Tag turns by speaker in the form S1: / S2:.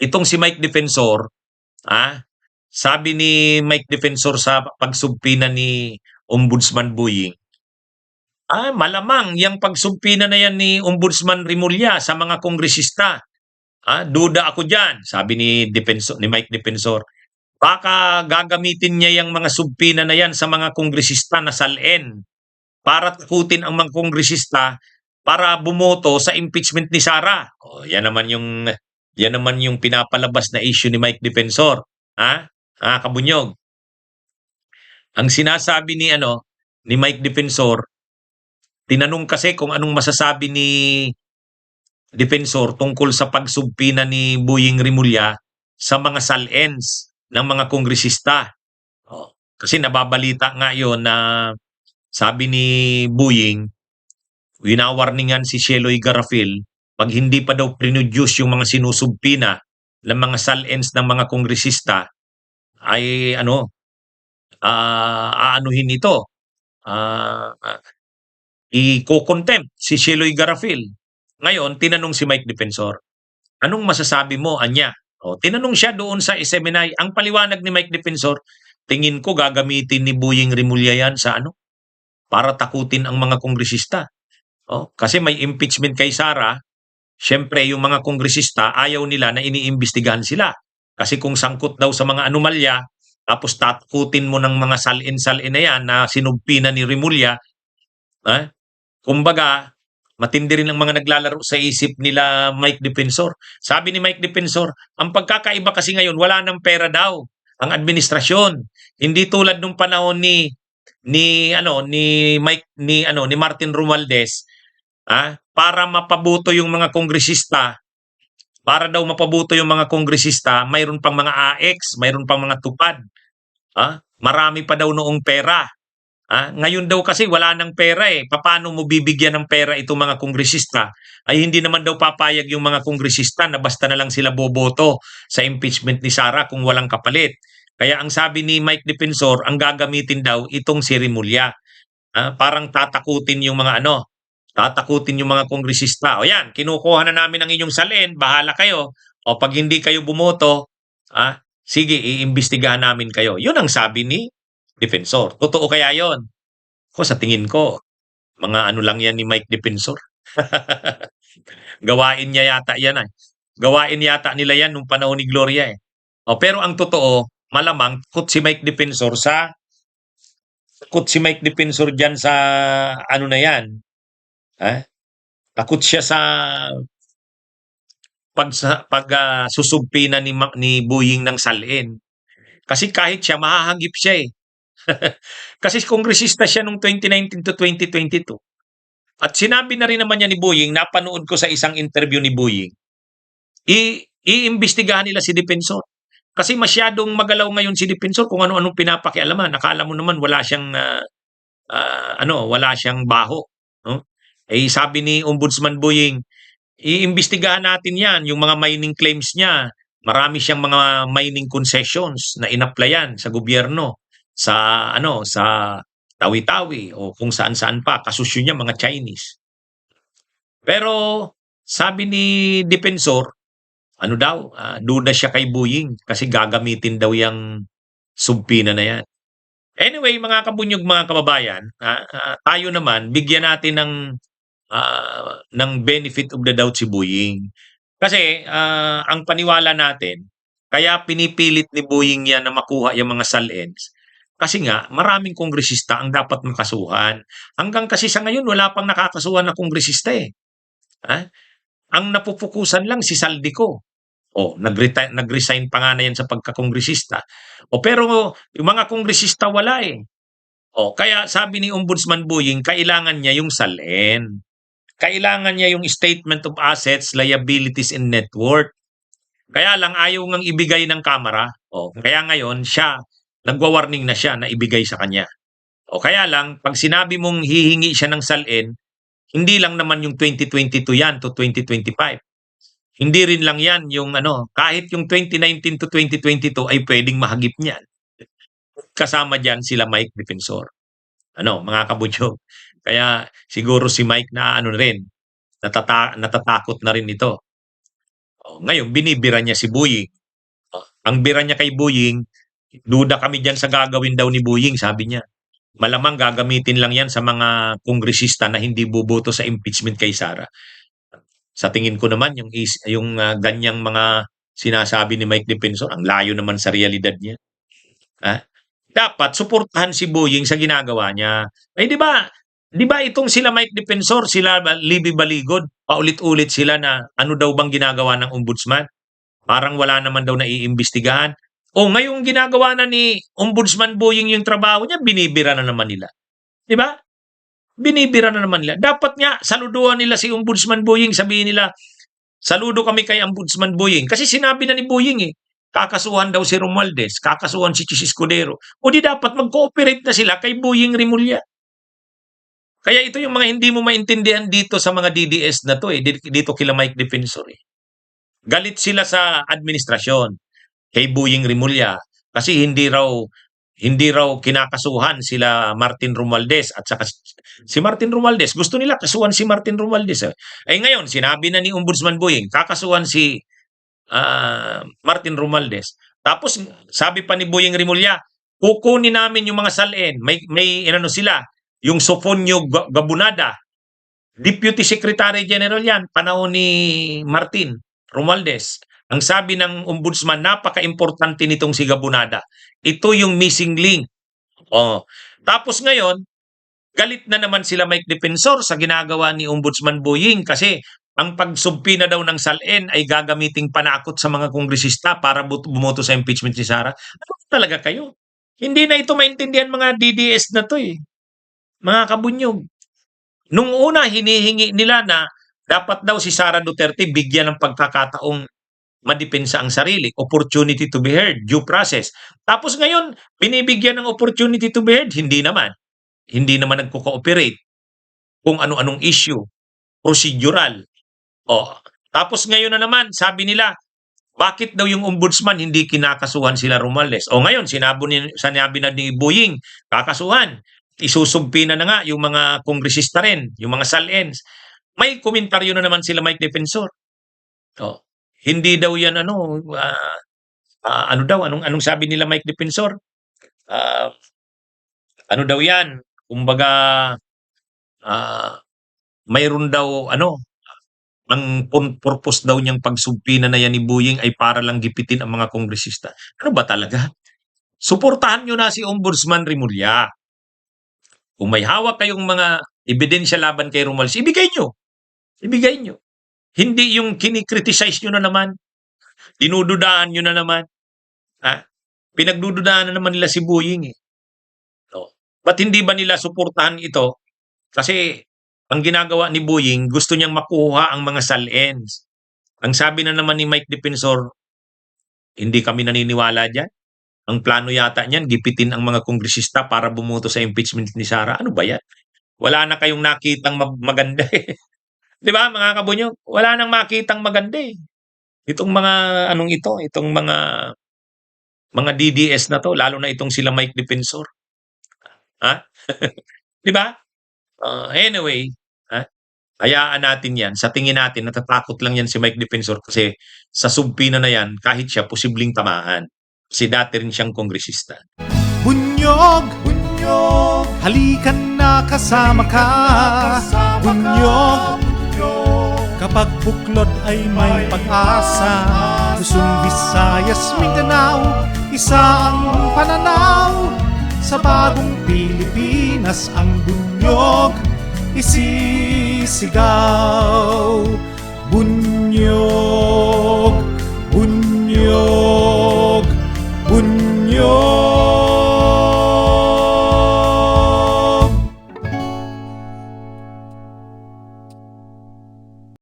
S1: itong si Mike Defensor, sabi ni Mike Defensor sa pagsubpina ni Ombudsman Buying, malamang yang pagsubpina na yan ni Ombudsman Rimulya sa mga kongresista. Duda ako diyan, sabi ni Mike Defensor. Baka gagamitin niya yung mga subpina na yan sa mga kongresista na salin para takutin ang mga kongresista para bumoto sa impeachment ni Sara. Yan naman yung pinapalabas na issue ni Mike Defensor. Kabunyog. Ang sinasabi ni Mike Defensor, tinanong kasi kung anong masasabi ni Defensor tungkol sa pagsubpina ni Buying Rimulya sa mga salins ng mga kongresista. Kasi nababalita nga yon na sabi ni Buying, winawarningan si Sheloy Garafil, pag hindi pa daw produce yung mga sinusubpina ng mga salins ng mga kongresista, ay aanuhin ito. I-contempt si Sheloy Garafil. Ngayon, tinanong si Mike Defensor, anong masasabi mo, Anya? Tinanong siya doon sa SMNI. Ang paliwanag ni Mike Defensor, tingin ko gagamitin ni Buying Rimulya yan sa para takutin ang mga kongresista. Kasi may impeachment kay Sara, syempre yung mga kongresista ayaw nila na iniimbestigahan sila. Kasi kung sangkot daw sa mga anomalya, tapos takutin mo ng mga salin-salin na yan na sinubpina ni Rimulya, kumbaga, matindi rin ang mga naglalaro sa isip nila Mike Defensor. Sabi ni Mike Defensor, ang pagkakaiba kasi ngayon, wala ng pera daw ang administrasyon. Hindi tulad nung panahon ni Martin Romualdez, para mapabuto yung mga kongresista, mayroon pang mga AX, mayroon pang mga tupad. Marami pa daw noong pera. Ngayon daw kasi wala nang pera Paano mo bibigyan ng pera itong mga kongresista? Ay hindi naman daw papayag yung mga kongresista na basta na lang sila boboto sa impeachment ni Sara kung walang kapalit. Kaya ang sabi ni Mike Defensor, ang gagamitin daw itong si Rimulya. Parang tatakutin yung mga kongresista. O yan, kinukuha na namin ang inyong salin, bahala kayo. O pag hindi kayo bumoto, sige, iimbestigahan namin kayo. Yun ang sabi ni Defensor. Totoo kaya yon? Sa tingin ko, mga lang yan ni Mike Defensor. Gawain niya yata yan Gawain yata nila yan nung panahon ni Gloria pero ang totoo, malamang si Mike Defensor dyan sa na yan. Takot siya sa susubpina ni Buying ng salin. Kasi kahit siya, mahahagip siya Kasi kongresista siya nung 2019 to 2022. At sinabi na rin naman niya ni Buying, napanood ko sa isang interview ni Buying, iimbestigahan nila si Defensor. Kasi masyadong magalaw ngayon si Defensor kung ano-anong pinapakialaman. Nakala mo naman wala siyang baho. Sabi ni Ombudsman Buying, iimbestigahan natin yan, yung mga mining claims niya. Marami siyang mga mining concessions na inaplayan sa gobyerno, sa Tawi-Tawi o kung saan-saan pa, kasusyo niya mga Chinese. Pero sabi ni Defensor, duda siya kay Buying kasi gagamitin daw yung subpina na yan. Anyway, mga kabunyog, mga kababayan, tayo naman, bigyan natin ng benefit of the doubt si Buying. Kasi ang paniwala natin, kaya pinipilit ni Buying yan na makuha yung mga salins. Kasi nga, maraming kongresista ang dapat makasuhan. Hanggang kasi sa ngayon, wala pang nakakasuhan na kongresista Ang napupukusan lang si Saldico. Nag-resign pa nga na yan sa pagkakongresista. Pero yung mga kongresista wala kaya sabi ni Ombudsman Buying, kailangan niya yung salin. Kailangan niya yung statement of assets, liabilities, and net worth. Kaya lang ayaw ngang ibigay ng Kamara. Kaya ngayon siya, nagwa-warning na siya na ibigay sa kanya. Kaya lang, pag sinabi mong hihingi siya ng salin, hindi lang naman yung 2022 yan to 2025. Hindi rin lang yan yung kahit yung 2019 to 2022 ay pwedeng mahagip niyan. Kasama dyan sila Mike Defensor. Mga kabunyog. Kaya siguro si Mike na rin, natatakot na rin ito. Ngayon binibira niya si Buying. Ang bira niya kay Buying, duda kami diyan sa gagawin daw ni Buying, sabi niya. Malamang gagamitin lang yan sa mga kongresista na hindi boboto sa impeachment kay Sara. Sa tingin ko naman, ganyang mga sinasabi ni Mike Defensor, ang layo naman sa realidad niya. Dapat suportahan si Buying sa ginagawa niya. Di ba itong sila Mike Defensor, sila Libby Baligod, paulit-ulit sila na ano daw bang ginagawa ng ombudsman? Parang wala naman daw naiimbestigahan. Ngayong ginagawa na ni Ombudsman Buying yung trabaho niya, binibira na naman nila. Di ba? Binibira na naman nila. Dapat nga, saluduhan nila si Ombudsman Buying, sabihin nila, saludo kami kay Ombudsman Buying. Kasi sinabi na ni Buying kakasuhan daw si Romualdez, kakasuhan si Chis Escudero. O di dapat mag-cooperate na sila kay Buying Rimulya. Kaya ito yung mga hindi mo maintindihan dito sa mga DDS na to dito kila Mike Defensor Galit sila sa administrasyon kay Buying Rimulya kasi hindi raw kinakasuhan sila Martin Romualdez at saka si Martin Romualdez. Gusto nila kasuhan si Martin Romualdez. Ngayon, sinabi na ni Ombudsman Buying, kakasuhan si Martin Romualdez. Tapos sabi pa ni Buying Rimulya, kukunin namin yung mga salin. May sila, yung Sofonio Gabunada, Deputy Secretary General yan, panahon ni Martin Romualdez. Ang sabi ng ombudsman, napaka-importante nitong si Gabunada. Ito yung missing link. Tapos ngayon, galit na naman sila Mike Defensor sa ginagawa ni Ombudsman Buying kasi ang pagsubpi na daw ng SALN ay gagamiting panakot sa mga kongresista para bumoto sa impeachment si Sara. Ano talaga kayo? Hindi na ito maintindihan mga DDS na to Mga kabunyog. Nung una, hinihingi nila na dapat daw si Sara Duterte bigyan ng pagkakataong madepensa ang sarili, opportunity to be heard, due process. Tapos ngayon, binibigyan ng opportunity to be heard, hindi naman. Hindi naman nagko-cooperate kung ano-anong issue, procedural. Tapos ngayon na naman, sabi nila, bakit daw yung ombudsman hindi kinakasuhan sila Romualdez? Ngayon, sinabi na ni Buying, kakasuhan. Isusumpi na nga yung mga kongresista rin, yung mga SALNs. May komentaryo na naman sila Mike Defensor. Hindi daw yan anong sabi nila Mike Defensor? Ano daw yan? Kumbaga, mayroon daw ang purpose daw niyang pagsumpi na yan ni Buying ay para lang gipitin ang mga kongresista. Ano ba talaga? Suportahan nyo na si Ombudsman Rimulya. Kung may hawak kayong mga ebidensya laban kay Romualdez, ibigay nyo. Ibigay nyo. Hindi yung kinikriticize nyo na naman. Dinududaan nyo na naman. Pinagdududaan na naman nila si Buying Ba't hindi ba nila suportahan ito? Kasi ang ginagawa ni Buying, gusto niyang makuha ang mga SALNs. Ang sabi na naman ni Mike Defensor, hindi kami naniniwala dyan. Ang plano yata niyan, gipitin ang mga kongresista para bumoto sa impeachment ni Sara. Ano ba yan? Wala na kayong nakitang maganda Di ba mga kabunyo? Wala nang makitang maganda Itong mga itong mga DDS na to, lalo na itong sila Mike Defensor. Di ba? Anyway, hayaan natin yan. Sa tingin natin, natatakot lang yan si Mike Defensor kasi sa subpina na yan, kahit siya posibleng tamaan. Kasi dati rin siyang kongresista.
S2: Bunyog, bunyog, halikan na kasama ka. Bunyog, kapag buklod ay may pag-asa. Luzon, Visayas, Mindanao, isa ang pananaw. Sa bagong Pilipinas ang bunyog isisigaw. Bunyog, bunyog.